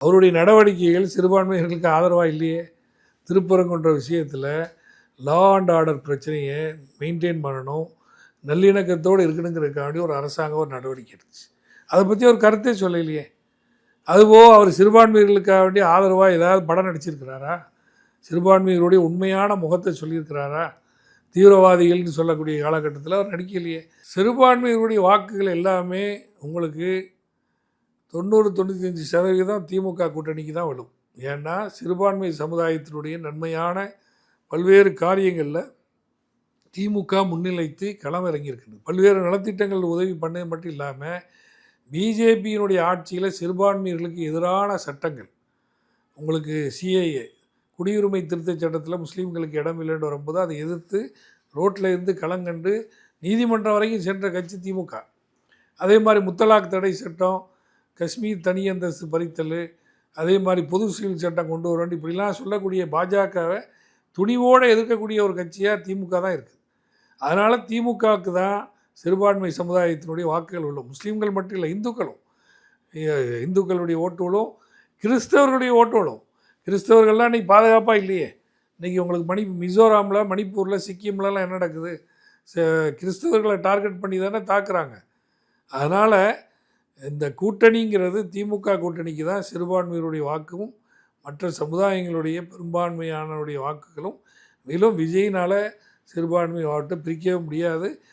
அவருடைய நடவடிக்கைகள் சிறுபான்மையினர்களுக்கு ஆதரவாக இல்லையே. திருப்பரங்குன்ற விஷயத்தில் லா அண்ட் ஆர்டர் பிரச்சனையை மெயின்டைன் பண்ணணும், நல்லிணக்கத்தோடு இருக்கணுங்கிறதுக்காண்டி ஒரு அரசாங்கம் ஒரு நடவடிக்கை எடுத்துச்சு. அதை பற்றி ஒரு கருத்தே சொல்லலையே. அதுபோக அவர் சிறுபான்மையினர்களுக்காக வேண்டிய ஆதரவாக ஏதாவது படம் நடிச்சிருக்கிறாரா? சிறுபான்மையினருடைய உண்மையான முகத்தை சொல்லியிருக்கிறாரா? தீவிரவாதிகள்னு சொல்லக்கூடிய காலகட்டத்தில் அவர் நடிக்கலையே. சிறுபான்மையினருடைய வாக்குகள் எல்லாமே உங்களுக்கு 90-95% திமுக கூட்டணிக்கு தான் விடும். ஏன்னா சிறுபான்மை சமுதாயத்தினுடைய நன்மையான பல்வேறு காரியங்களில் திமுக முன்னிலைத்து களம் இறங்கியிருக்குது. பல்வேறு நலத்திட்டங்கள் உதவி பண்ணது மட்டும் இல்லாமல் பிஜேபியினுடைய ஆட்சியில் சிறுபான்மையினர்களுக்கு எதிரான சட்டங்கள், உங்களுக்கு சிஏஏ குடியுரிமை திருத்தச் சட்டத்தில் முஸ்லீம்களுக்கு இடம் இல்லைன்னு வரும்போது அதை எதிர்த்து ரோட்டில் இருந்து களங்கண்டு நீதிமன்றம் வரைக்கும் சென்ற கட்சி திமுக. அதே மாதிரி முத்தலாக் தடை சட்டம், காஷ்மீர் தனி அந்தஸ்து பறித்தல், அதே மாதிரி பொது சிவில் சட்டம் கொண்டு வர வேண்டி இப்படிலாம் சொல்லக்கூடிய பாஜகவை துணிவோடு எதிர்க்கக்கூடிய ஒரு கட்சியாக திமுக தான் இருக்குது. அதனால் திமுகவுக்கு தான் சிறுபான்மை சமுதாயத்தினுடைய வாக்குகள் உள்ள முஸ்லீம்கள் மட்டும் இல்லை, இந்துக்களுடைய ஓட்டுகளும் கிறிஸ்தவர்களுடைய ஓட்டுகளும். கிறிஸ்தவர்கள்லாம் இன்றைக்கி பாதுகாப்பாக இல்லையே. இன்றைக்கி உங்களுக்கு மிசோராமில், மணிப்பூரில், சிக்கிம்லலாம் என்ன நடக்குது? கிறிஸ்தவர்களை டார்கெட் பண்ணி தானே தாக்குறாங்க. அதனால் இந்த கூட்டணிங்கிறது திமுக கூட்டணிக்கு தான் சிறுபான்மையினுடைய வாக்கும் மற்ற சமுதாயங்களுடைய பெரும்பான்மையானவருடைய வாக்குகளும். மேலும் விஜயினால் சிறுபான்மை வாட்டை பிரிக்கவே முடியாது.